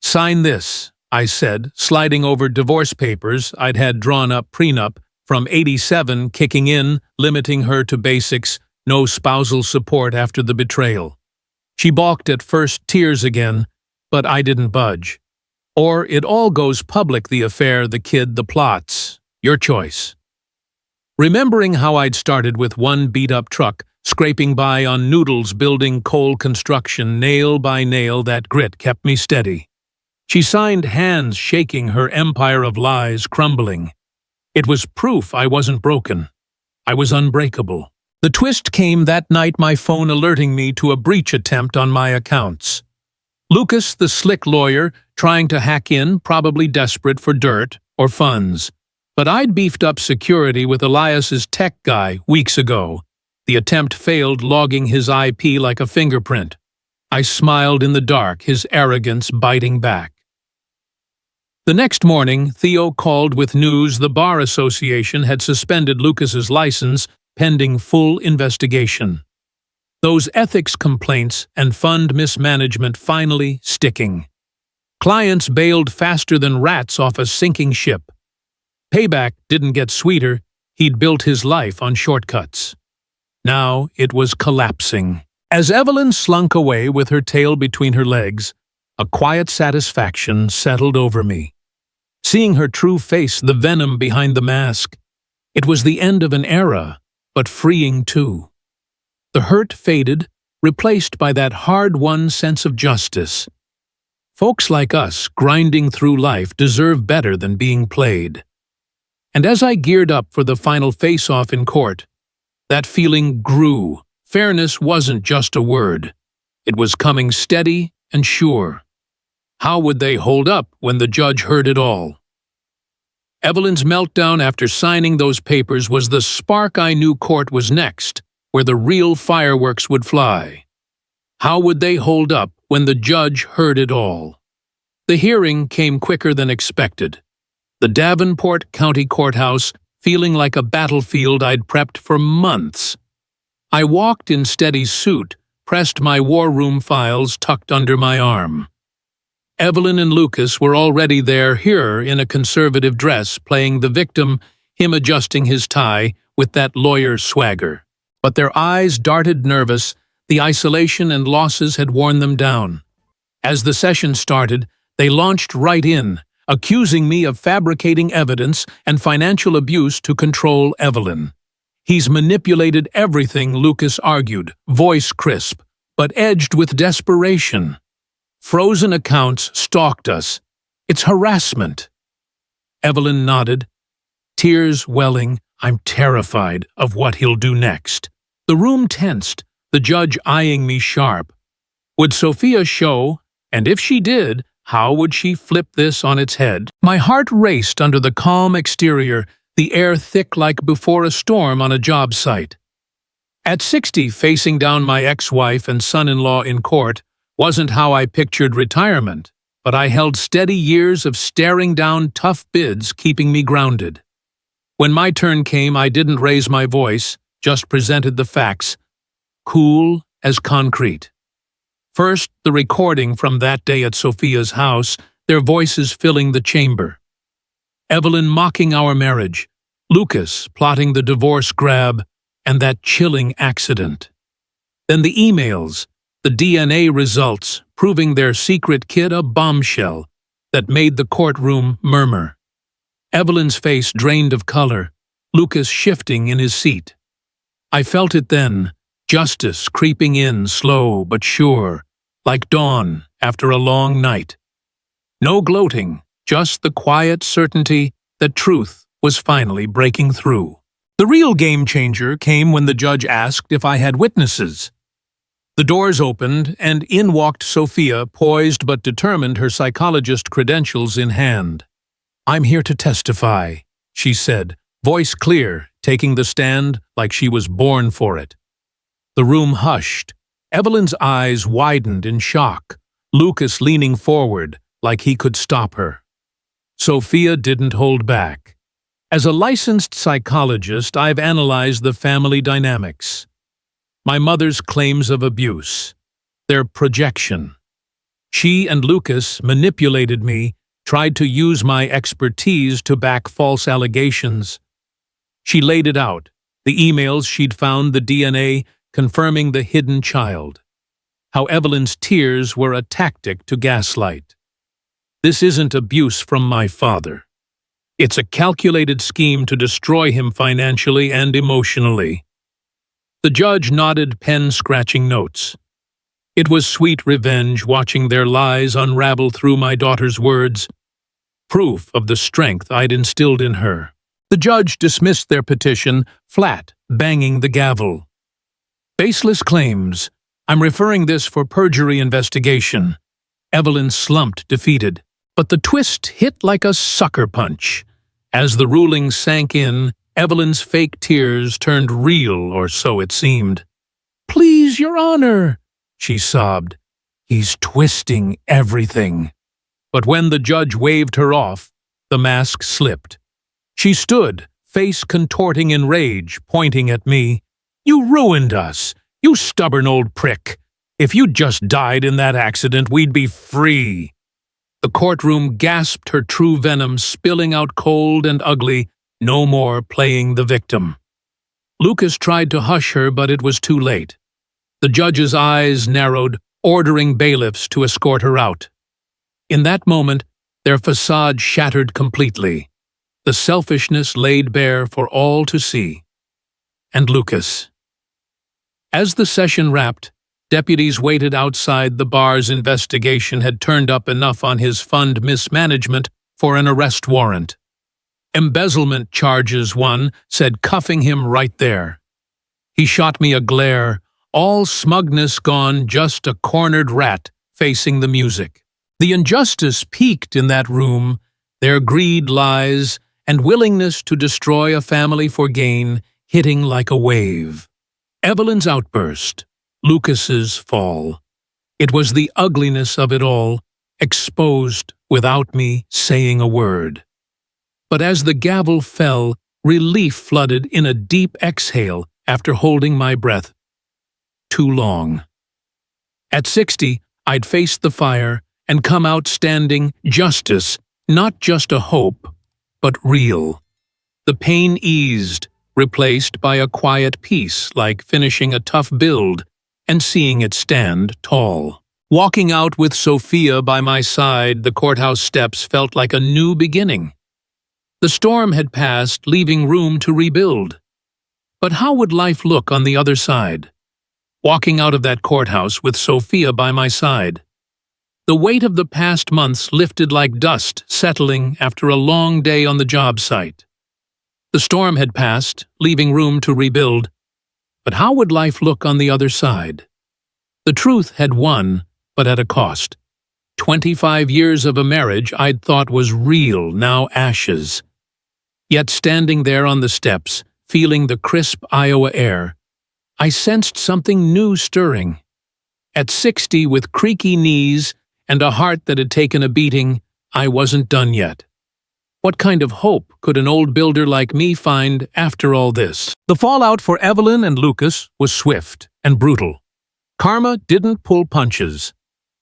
Sign this, I said, sliding over divorce papers I'd had drawn up, prenup from '87 kicking in, limiting her to basics, no spousal support after the betrayal. She balked at first, tears again, but I didn't budge. Or it all goes public, the affair, the kid, the plots. Your choice. Remembering how I'd started with one beat-up truck, scraping by on noodles, building coal construction, nail by nail, that grit kept me steady. She signed, hands shaking, her empire of lies crumbling. It was proof I wasn't broken. I was unbreakable. The twist came that night, my phone alerting me to a breach attempt on my accounts. Lucas, the slick lawyer, trying to hack in, probably desperate for dirt or funds. But I'd beefed up security with Elias's tech guy weeks ago. The attempt failed, logging his IP like a fingerprint. I smiled in the dark, his arrogance biting back. The next morning, Theo called with news the Bar Association had suspended Lucas's license pending full investigation. Those ethics complaints and fund mismanagement finally sticking. Clients bailed faster than rats off a sinking ship. Payback didn't get sweeter, he'd built his life on shortcuts. Now it was collapsing. As Evelyn slunk away with her tail between her legs, a quiet satisfaction settled over me. Seeing her true face, the venom behind the mask, it was the end of an era, but freeing too. The hurt faded, replaced by that hard-won sense of justice. Folks like us, grinding through life, deserve better than being played. And as I geared up for the final face-off in court, that feeling grew. Fairness wasn't just a word. It was coming steady and sure. How would they hold up when the judge heard it all? Evelyn's meltdown after signing those papers was the spark I knew court was next, where the real fireworks would fly. How would they hold up when the judge heard it all? The hearing came quicker than expected. The Davenport County Courthouse feeling like a battlefield I'd prepped for months. I walked in steady suit, pressed my war room files tucked under my arm. Evelyn and Lucas were already there, here in a conservative dress, playing the victim, him adjusting his tie with that lawyer swagger. But their eyes darted nervous. The isolation and losses had worn them down. As the session started, they launched right in, accusing me of fabricating evidence and financial abuse to control Evelyn. He's manipulated everything, Lucas argued, voice crisp, but edged with desperation. Frozen accounts stalked us. It's harassment. Evelyn nodded, tears welling. I'm terrified of what he'll do next. The room tensed, the judge eyeing me sharp. Would Sophia show? And if she did, how would she flip this on its head? My heart raced under the calm exterior, the air thick like before a storm on a job site. At 60, facing down my ex-wife and son-in-law in court wasn't how I pictured retirement, but I held steady years of staring down tough bids, keeping me grounded. When my turn came, I didn't raise my voice, just presented the facts, cool as concrete. First, the recording from that day at Sophia's house, their voices filling the chamber. Evelyn mocking our marriage, Lucas plotting the divorce grab, and that chilling accident. Then the emails, the DNA results proving their secret kid a bombshell that made the courtroom murmur. Evelyn's face drained of color, Lucas shifting in his seat. I felt it then, justice creeping in slow but sure, like dawn after a long night. No gloating, just the quiet certainty that truth was finally breaking through. The real game changer came when the judge asked if I had witnesses. The doors opened, and in walked Sophia, poised but determined, her psychologist credentials in hand. I'm here to testify, she said, voice clear, taking the stand like she was born for it. The room hushed. Evelyn's eyes widened in shock, Lucas leaning forward like he could stop her. Sophia didn't hold back. As a licensed psychologist, I've analyzed the family dynamics. My mother's claims of abuse, their projection. She and Lucas manipulated me, tried to use my expertise to back false allegations. She laid it out, the emails she'd found, the DNA confirming the hidden child. How Evelyn's tears were a tactic to gaslight. This isn't abuse from my father. It's a calculated scheme to destroy him financially and emotionally. The judge nodded, pen scratching notes. It was sweet revenge watching their lies unravel through my daughter's words, proof of the strength I'd instilled in her. The judge dismissed their petition, flat, banging the gavel. Baseless claims. I'm referring this for perjury investigation. Evelyn slumped, defeated. But the twist hit like a sucker punch. As the ruling sank in, Evelyn's fake tears turned real, or so it seemed. Please, Your Honor, she sobbed. He's twisting everything. But when the judge waved her off, the mask slipped. She stood, face contorting in rage, pointing at me. You ruined us, you stubborn old prick. If you'd just died in that accident, we'd be free. The courtroom gasped, her true venom spilling out cold and ugly, no more playing the victim. Lucas tried to hush her, but it was too late. The judge's eyes narrowed, ordering bailiffs to escort her out. In that moment, their facade shattered completely. The selfishness laid bare for all to see. And Lucas. As the session wrapped, deputies waited outside. The bar's investigation had turned up enough on his fund mismanagement for an arrest warrant. Embezzlement charges, one said, cuffing him right there. He shot me a glare, all smugness gone, just a cornered rat facing the music. The injustice peaked in that room, their greed, lies, and willingness to destroy a family for gain hitting like a wave. Evelyn's outburst, Lucas's fall. It was the ugliness of it all, exposed without me saying a word. But as the gavel fell, relief flooded in a deep exhale after holding my breath too long. At 60, I'd faced the fire and come out standing justice, not just a hope, but real. The pain eased, replaced by a quiet peace like finishing a tough build and seeing it stand tall. Walking out with Sophia by my side, the courthouse steps felt like a new beginning. The storm had passed, leaving room to rebuild. But how would life look on the other side? Walking out of that courthouse with Sophia by my side. The weight of the past months lifted like dust settling after a long day on the job site. The storm had passed, leaving room to rebuild. But how would life look on the other side? The truth had won, but at a cost. 25 years of a marriage I'd thought was real, now ashes. Yet standing there on the steps, feeling the crisp Iowa air, I sensed something new stirring. At 60, with creaky knees and a heart that had taken a beating, I wasn't done yet. What kind of hope could an old builder like me find after all this? The fallout for Evelyn and Lucas was swift and brutal. Karma didn't pull punches.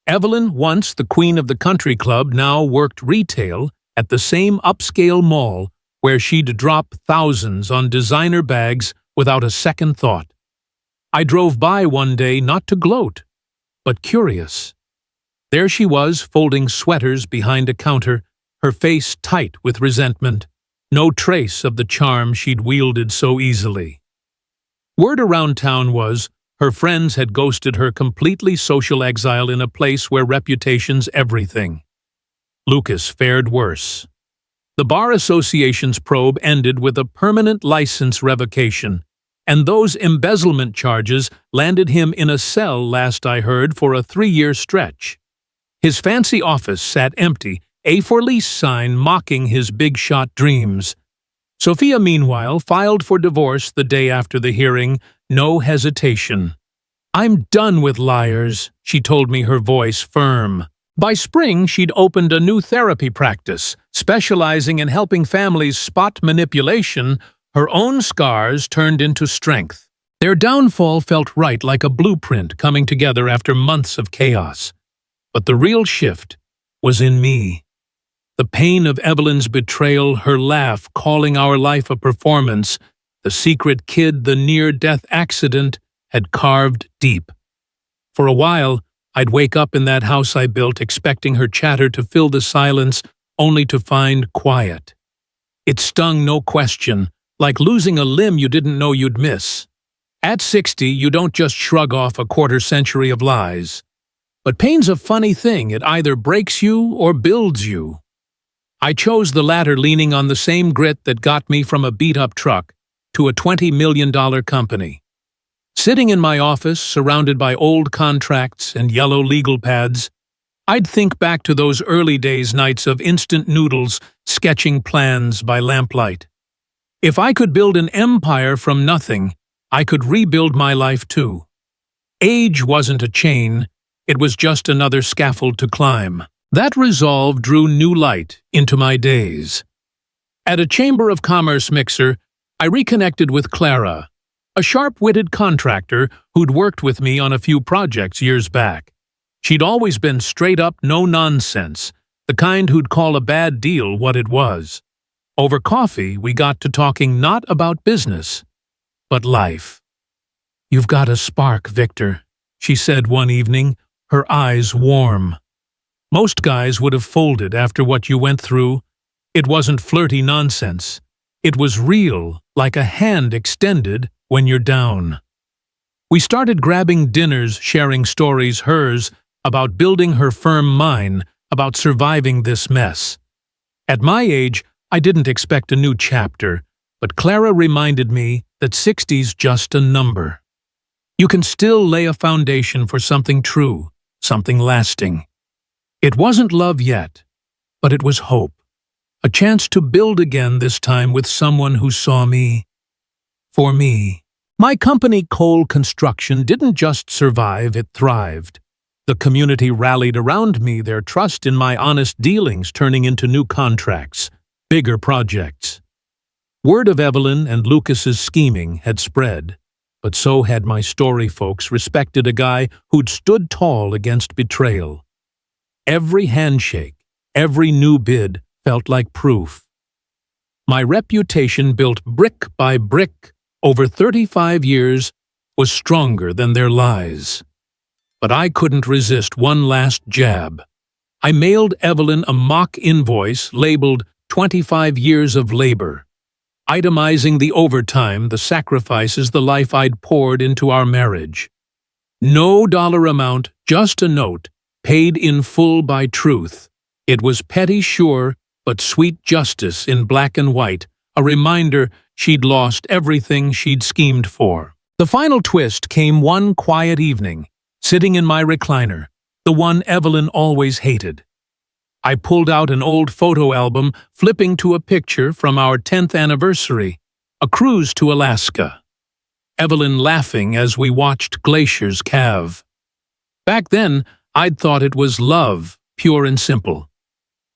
Evelyn, once the queen of the country club, now worked retail at the same upscale mall where she'd drop thousands on designer bags without a second thought. I drove by one day not to gloat, but curious. There she was, folding sweaters behind a counter, her face tight with resentment, no trace of the charm she'd wielded so easily. Word around town was her friends had ghosted her, completely social exile in a place where reputation's everything. Lucas fared worse. The Bar Association's probe ended with a permanent license revocation, and those embezzlement charges landed him in a cell, last I heard, for a 3-year stretch. His fancy office sat empty, a for lease sign mocking his big-shot dreams. Sophia, meanwhile, filed for divorce the day after the hearing, no hesitation. "I'm done with liars," she told me, her voice firm. By spring, she'd opened a new therapy practice, specializing in helping families spot manipulation. Her own scars turned into strength. Their downfall felt right, like a blueprint coming together after months of chaos. But the real shift was in me. The pain of Evelyn's betrayal, her laugh calling our life a performance, the secret kid, the near-death accident, had carved deep. For a while, I'd wake up in that house I built, expecting her chatter to fill the silence, only to find quiet. It stung, no question, like losing a limb you didn't know you'd miss. At 60, you don't just shrug off a quarter-century of lies. But pain's a funny thing, it either breaks you or builds you. I chose the latter, leaning on the same grit that got me from a beat-up truck to a $20 million company. Sitting in my office, surrounded by old contracts and yellow legal pads, I'd think back to those early days, nights of instant noodles, sketching plans by lamplight. If I could build an empire from nothing, I could rebuild my life too. Age wasn't a chain, it was just another scaffold to climb. That resolve drew new light into my days. At a Chamber of Commerce mixer, I reconnected with Clara, a sharp-witted contractor who'd worked with me on a few projects years back. She'd always been straight up, no nonsense, the kind who'd call a bad deal what it was. Over coffee, we got to talking not about business, but life. "You've got a spark, Victor," she said one evening, her eyes warm. "Most guys would have folded after what you went through. It wasn't flirty nonsense. It was real, like a hand extended when you're down." We started grabbing dinners, sharing stories, hers, about building her firm, mine, about surviving this mess. At my age, I didn't expect a new chapter, but Clara reminded me that 60's just a number. You can still lay a foundation for something true, something lasting. It wasn't love yet, but it was hope. A chance to build again, this time with someone who saw me. For me. My company, Cole Construction, didn't just survive, it thrived. The community rallied around me, their trust in my honest dealings turning into new contracts, bigger projects. Word of Evelyn and Lucas's scheming had spread, but so had my story folks respected a guy who'd stood tall against betrayal. Every handshake, every new bid felt like proof. My reputation, built brick by brick over 35 years, was stronger than their lies. But I couldn't resist one last jab. I mailed Evelyn a mock invoice labeled 25 years of labor, itemizing the overtime, the sacrifices, the life I'd poured into our marriage. No dollar amount, just a note, paid in full by truth. It was petty, sure, but sweet justice in black and white, a reminder she'd lost everything she'd schemed for. The final twist came one quiet evening, sitting in my recliner, the one Evelyn always hated. I pulled out an old photo album, flipping to a picture from our 10th anniversary, a cruise to Alaska. Evelyn laughing as we watched glaciers calve. Back then, I'd thought it was love, pure and simple.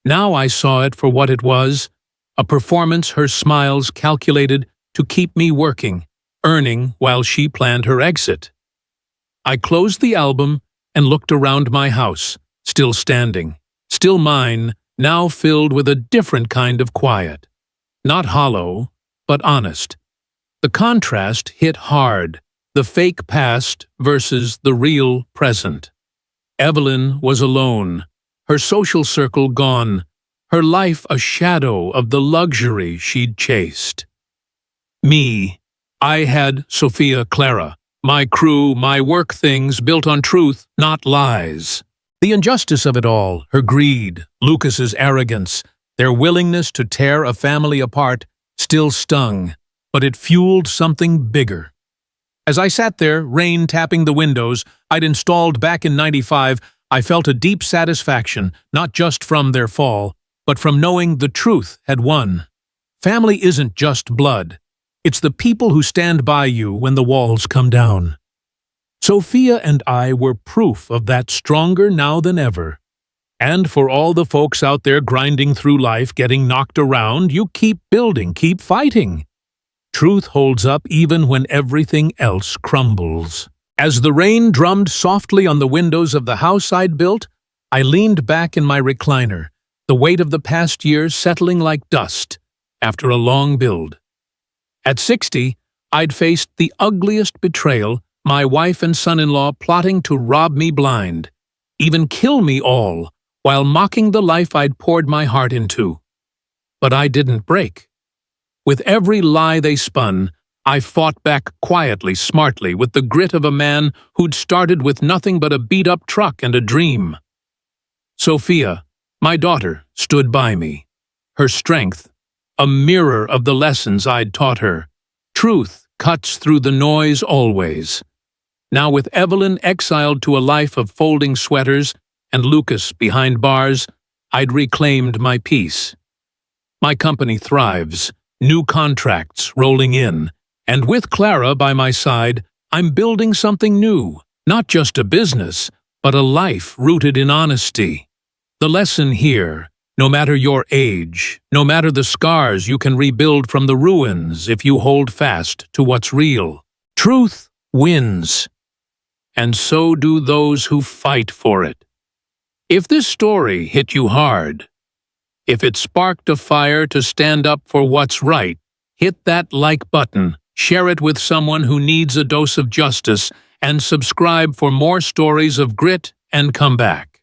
Now I saw it for what it was, a performance her smiles calculated to keep me working, earning while she planned her exit. I closed the album and looked around my house, still standing, still mine, now filled with a different kind of quiet. Not hollow, but honest. The contrast hit hard, the fake past versus the real present. Evelyn was alone, her social circle gone, her life a shadow of the luxury she'd chased. Me, I had Sophia, Clara, my crew, my work things built on truth, not lies. The injustice of it all, her greed, Lucas's arrogance, their willingness to tear a family apart, still stung, but it fueled something bigger. As I sat there, rain tapping the windows I'd installed back in '95, I felt a deep satisfaction, not just from their fall, but from knowing the truth had won. Family isn't just blood. It's the people who stand by you when the walls come down. Sophia and I were proof of that, stronger now than ever. And for all the folks out there grinding through life, getting knocked around, you keep building, keep fighting. Truth holds up even when everything else crumbles. As the rain drummed softly on the windows of the house I'd built, I leaned back in my recliner, the weight of the past years settling like dust after a long build. At 60, I'd faced the ugliest betrayal, my wife and son-in-law plotting to rob me blind, even kill me all, while mocking the life I'd poured my heart into. But I didn't break. With every lie they spun, I fought back quietly, smartly, with the grit of a man who'd started with nothing but a beat-up truck and a dream. Sophia, my daughter, stood by me. Her strength, a mirror of the lessons I'd taught her. Truth cuts through the noise always. Now with Evelyn exiled to a life of folding sweaters and Lucas behind bars, I'd reclaimed my peace. My company thrives, new contracts rolling in, and with Clara by my side, I'm building something new, not just a business, but a life rooted in honesty. The lesson here, no matter your age, no matter the scars, you can rebuild from the ruins if you hold fast to what's real. Truth wins, and so do those who fight for it. If this story hit you hard, if it sparked a fire to stand up for what's right, hit that like button, share it with someone who needs a dose of justice, and subscribe for more stories of grit and comeback.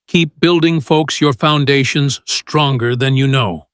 Keep building, folks, your foundations stronger than you know.